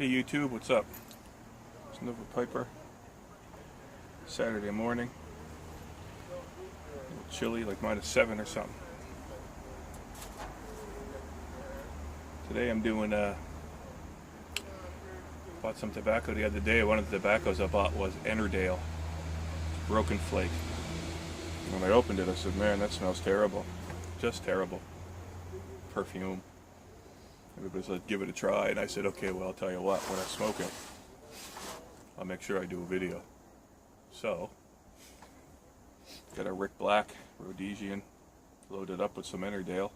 Hey YouTube, what's up? It's Nova Piper. Saturday morning. A little chilly, like -7 or something. Today I'm doing bought some tobacco the other day. One of the tobaccos I bought was Ennerdale. Broken flake. When I opened it I said, man, that smells terrible. Just terrible. Perfume. Everybody's like, give it a try, and I said, okay, well, I'll tell you what, when I smoke it, I'll make sure I do a video. So, got a Rick Black Rhodesian, loaded up with some Ennerdale.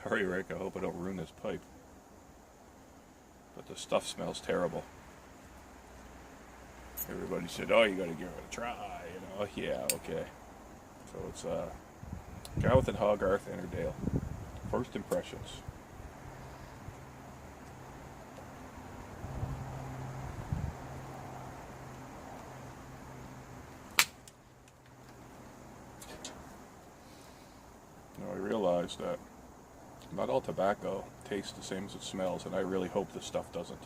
Sorry, Rick, I hope I don't ruin this pipe. But the stuff smells terrible. Everybody said, oh, you gotta give it a try, you know. Yeah, okay. So it's Gareth and Hogarth Ennerdale. First impressions. Now I realize that not all tobacco tastes the same as it smells, and I really hope this stuff doesn't.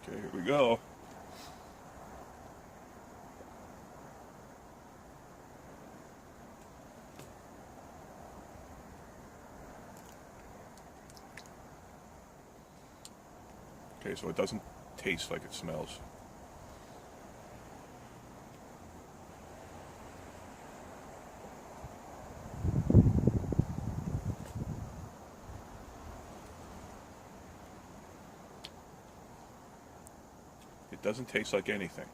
Okay, here we go. Okay, so it doesn't taste like it smells. It doesn't taste like anything.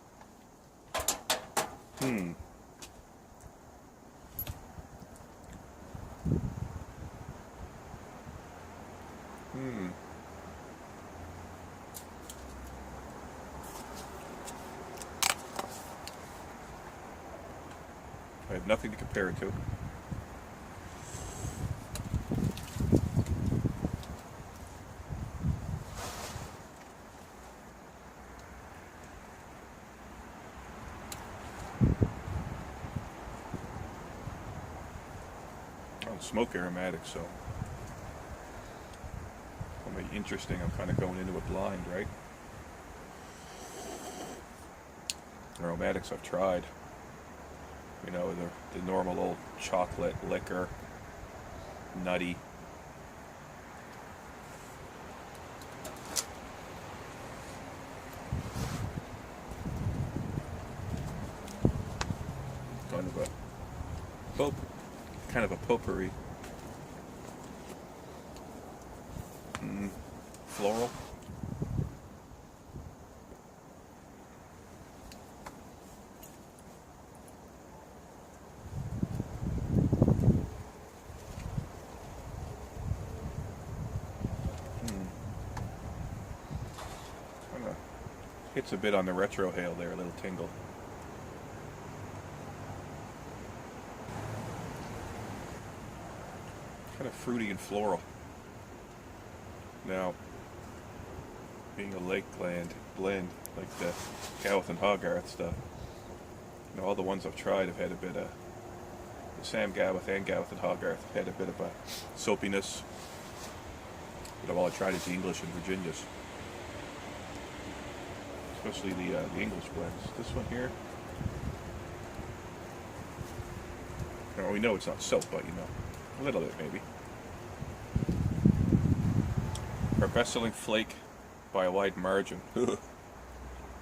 I have nothing to compare it to. Smoke aromatic, so it'll be interesting. I'm kind of going into it blind, right? Aromatics I've tried, you know, the normal old chocolate, liquor, nutty. Kind of a potpourri. Floral. Kind of hits a bit on the retrohale there, a little tingle. Kind of fruity and floral. Now, being a Lakeland blend like the Gareth and Hogarth stuff, you know, all the ones I've tried have had a bit of the Sam Gareth and Gareth and Hogarth have had a bit of a soapiness. But all I tried is the English and Virginias, especially the English blends. This one here, you know, we know it's not soap, but you know, a little bit maybe. Our best-selling flake by a wide margin.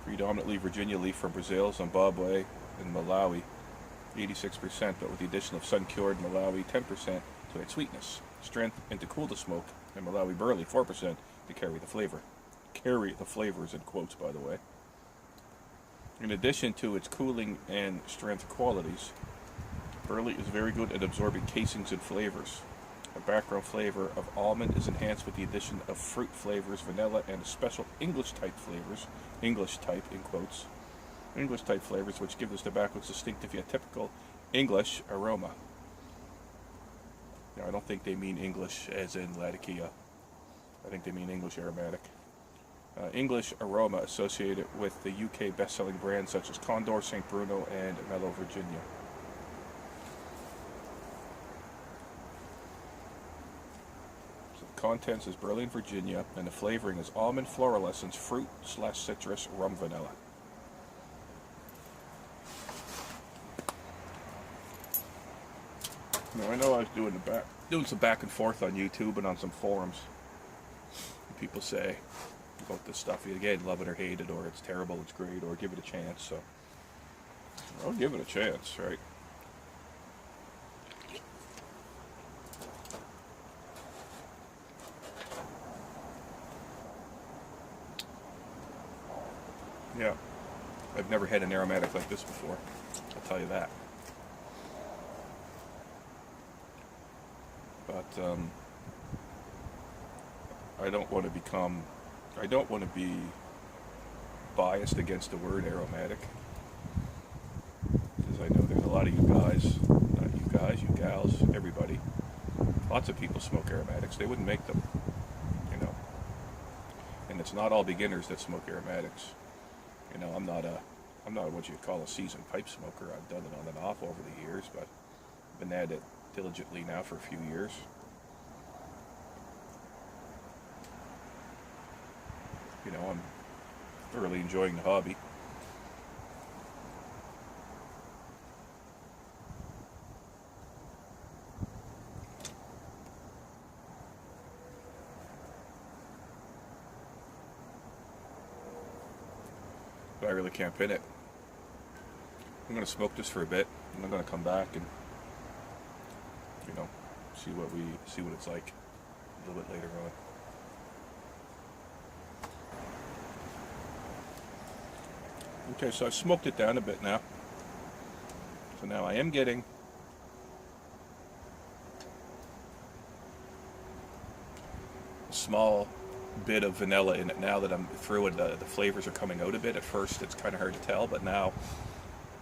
Predominantly Virginia leaf from Brazil, Zimbabwe, and Malawi, 86%, but with the addition of sun-cured Malawi, 10% to add sweetness, strength, and to cool the smoke, and Malawi burley, 4% to carry the flavor. Carry the flavors in quotes, by the way. In addition to its cooling and strength qualities, burley is very good at absorbing casings and flavors. The background flavor of almond is enhanced with the addition of fruit flavors, vanilla, and special English type flavors, English type in quotes, English type flavors which give this tobacco its distinctive yet typical English aroma. Now, I don't think they mean English as in Latakia. I think they mean English aromatic. English aroma associated with the UK best-selling brands such as Condor, St. Bruno, and Mellow Virginia. So the contents is Berlin, Virginia, and the flavoring is almond, floral essence, fruit / citrus, rum, vanilla. Now, I know I was doing some back and forth on YouTube and on some forums. People say about this stuff, again, love it or hate it, or it's terrible, it's great, or give it a chance. So I'll give it a chance, right? Yeah, I've never had an aromatic like this before, I'll tell you that. But I don't want to be biased against the word aromatic, because I know there's a lot of you guys, not you guys, you gals, everybody, lots of people smoke aromatics. They wouldn't make them, you know, and it's not all beginners that smoke aromatics. You know, I'm not what you'd call a seasoned pipe smoker. I've done it on and off over the years, but I've been at it diligently now for a few years. You know, I'm thoroughly enjoying the hobby. But I really can't pin it. I'm going to smoke this for a bit, and I'm going to come back and, you know, see what it's like a little bit later on. Okay, so I've smoked it down a bit now. So now I am getting a small bit of vanilla in it now that I'm through it. The flavors are coming out a bit. At first it's kind of hard to tell, but now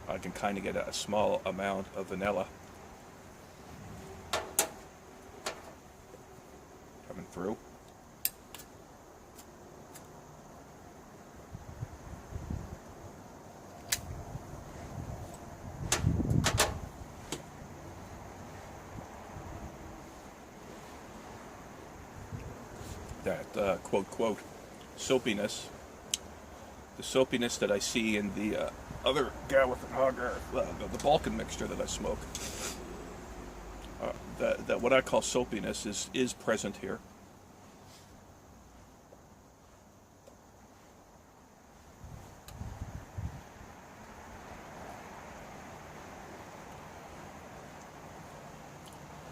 I can kind of get a small amount of vanilla coming through. That quote soapiness, the soapiness that I see in the other Galliford Hogger, the Balkan mixture that I smoke, that what I call soapiness is present here.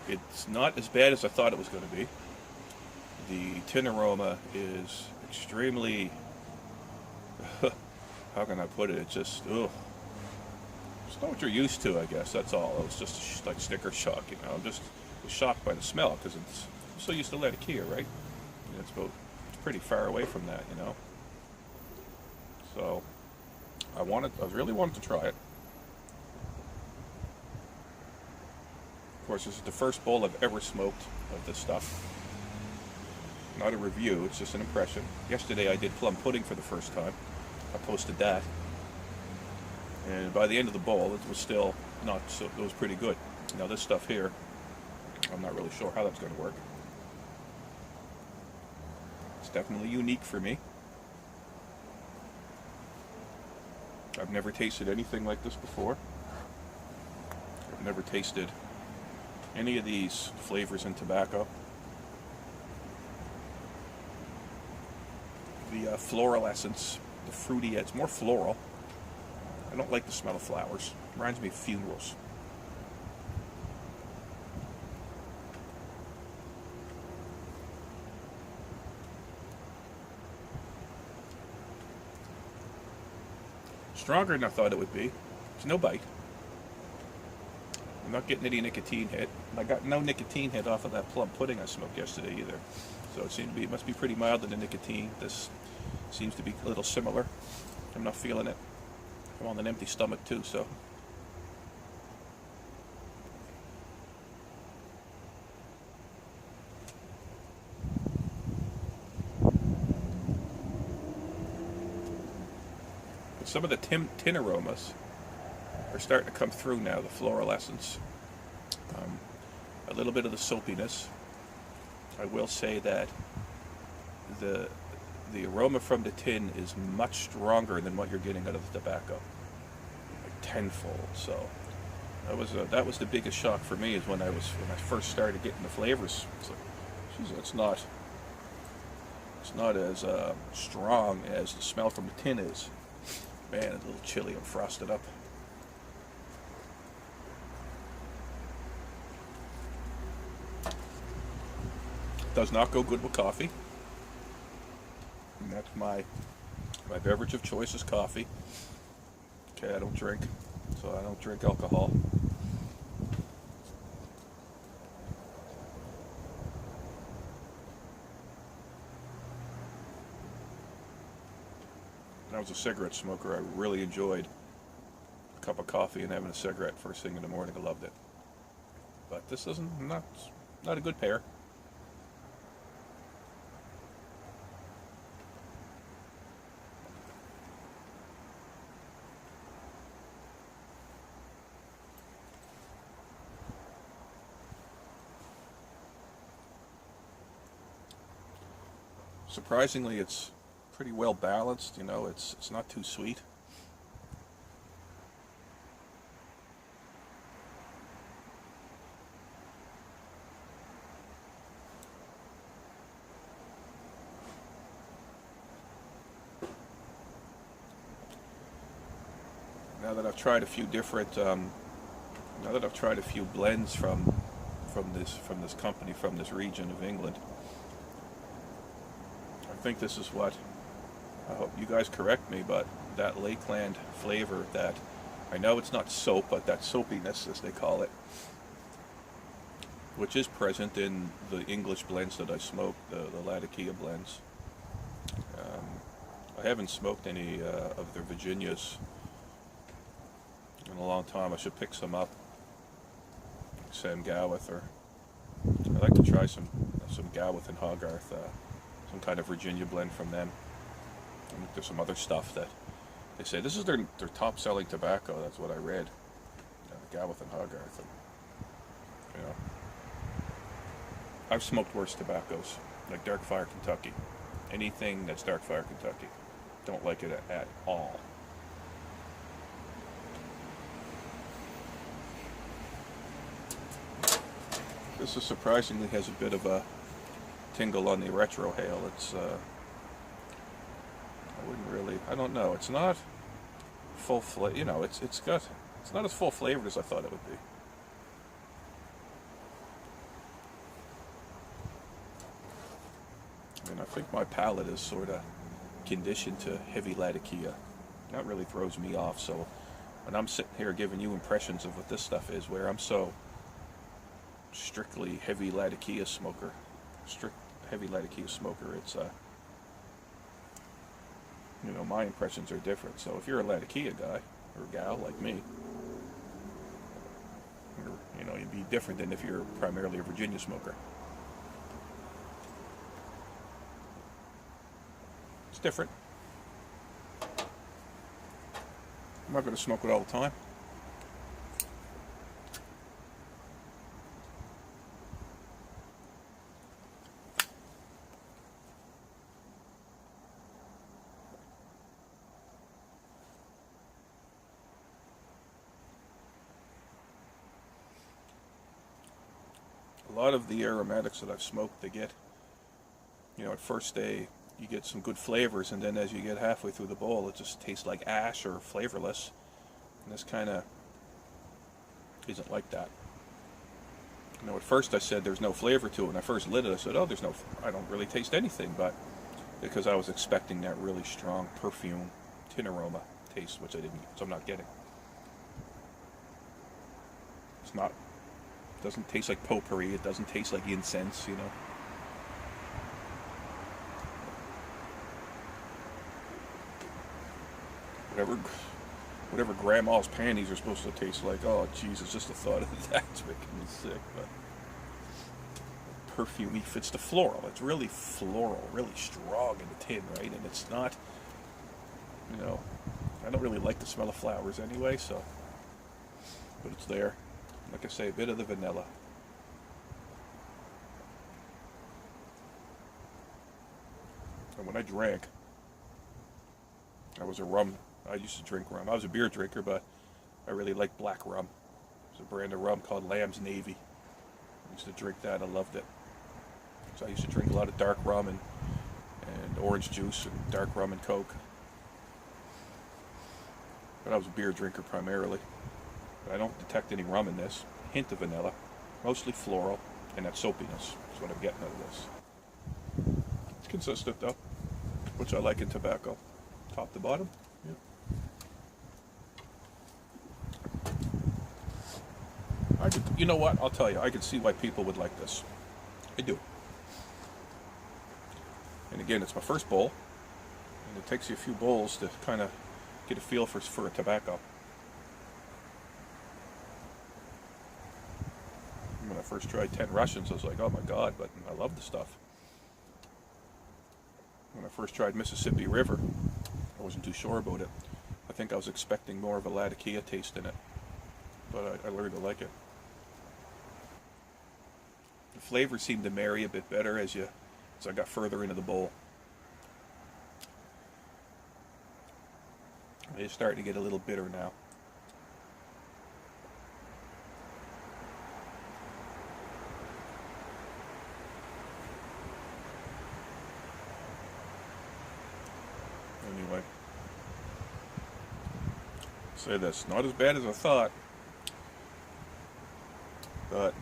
It's not as bad as I thought it was going to be. The tin aroma is extremely, how can I put it? It's just, it's not what you're used to, I guess. That's all. It was just like sticker shock, you know. I'm just shocked by the smell, because I'm so used to Latakia, right? It's pretty far away from that, you know. So I really wanted to try it. Of course, this is the first bowl I've ever smoked of this stuff. Not a review, it's just an impression. Yesterday I did plum pudding for the first time. I posted that. And by the end of the bowl, it was still not so, it was pretty good. Now this stuff here, I'm not really sure how that's going to work. It's definitely unique for me. I've never tasted anything like this before. I've never tasted any of these flavors in tobacco. The floral essence, the fruity, it's more floral. I don't like the smell of flowers. It reminds me of funerals. Stronger than I thought it would be. There's no bite. I'm not getting any nicotine hit. I got no nicotine hit off of that plum pudding I smoked yesterday either. So it must be pretty mild in the nicotine. This seems to be a little similar. I'm not feeling it. I'm on an empty stomach too, so. But some of the tin aromas are starting to come through now, the floral essence. A little bit of the soapiness. I will say that the aroma from the tin is much stronger than what you're getting out of the tobacco, like tenfold. So that was the biggest shock for me, is when I first started getting the flavors. It's like, geez, it's not as strong as the smell from the tin is. Man, it's a little chilly and frosted up. Does not go good with coffee. And that's my beverage of choice is coffee. Okay, I don't drink, so I don't drink alcohol. When I was a cigarette smoker, I really enjoyed a cup of coffee and having a cigarette first thing in the morning. I loved it. But this isn't not a good pair. Surprisingly, it's pretty well balanced. You know, it's not too sweet. Now that I've tried a few different, now that I've tried a few blends from this company, from this region of England, I think this is what, I hope you guys correct me, but that Lakeland flavor, that, I know it's not soap, but that soapiness, as they call it, which is present in the English blends that I smoke, the Latakia blends. I haven't smoked any of their Virginias in a long time. I should pick some up. Sam Gawith, or I'd like to try some Gawith and Hogarth, some kind of Virginia blend from them. I think there's some other stuff that they say this is their top selling tobacco. That's what I read. Gawith and Hogarth. And, you know, I've smoked worse tobaccos, like Dark Fire Kentucky. Anything that's Dark Fire Kentucky, don't like it at all. This is surprisingly has a bit of a tingle on the retrohale. It's I wouldn't really, I don't know. It's not full flavor. You know, it's not as full flavored as I thought it would be. I mean, I think my palate is sort of conditioned to heavy Latakia. That really throws me off. So when I'm sitting here giving you impressions of what this stuff is, where I'm so strictly heavy Latakia smoker, it's you know, my impressions are different. So if you're a Latakia guy or gal like me, you know, you'd be different than if you're primarily a Virginia smoker. It's different. I'm not going to smoke it all the time. A lot of the aromatics that I've smoked, they get, you know, at first you get some good flavors, and then as you get halfway through the bowl, it just tastes like ash or flavorless. And this kind of isn't like that. You know, at first I said there's no flavor to it. When I first lit it, I said, oh, I don't really taste anything, but because I was expecting that really strong perfume, tin aroma taste, which I'm not getting. It's not, doesn't taste like potpourri. It doesn't taste like incense, you know. Whatever grandma's panties are supposed to taste like. Oh, Jesus, just the thought of that's making me sick. But perfumey fits the floral. It's really floral, really strong in the tin, right? And it's not, you know, I don't really like the smell of flowers anyway, so, but it's there. Like I say, a bit of the vanilla. And when I drank, I was a rum. I used to drink rum. I was a beer drinker, but I really liked black rum. There's a brand of rum called Lamb's Navy. I used to drink that. I loved it. So I used to drink a lot of dark rum and orange juice and dark rum and Coke. But I was a beer drinker primarily. But I don't detect any rum in this. Hint of vanilla. Mostly floral. And that soapiness is what I'm getting out of this. It's consistent though, which I like in tobacco. Top to bottom. Yep. You know what? I'll tell you. I can see why people would like this. I do. And again, it's my first bowl. And it takes you a few bowls to kind of get a feel for a tobacco. When I first tried 10 Russians, I was like, oh my God, but I love the stuff. When I first tried Mississippi River, I wasn't too sure about it. I think I was expecting more of a Latakia taste in it, but I learned to like it. The flavor seemed to marry a bit better as I got further into the bowl. It's starting to get a little bitter now. Anyway, say this, not as bad as I thought, but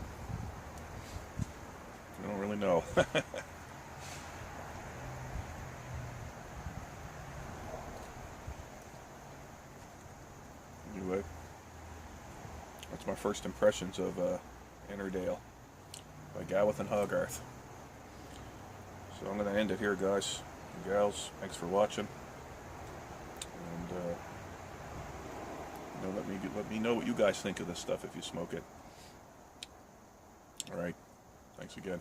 I don't really know. Anyway, that's my first impressions of Ennerdale by Gawith and Hogarth. So I'm going to end it here, guys and gals. Thanks for watching. And let me know what you guys think of this stuff if you smoke it. All right. Thanks again.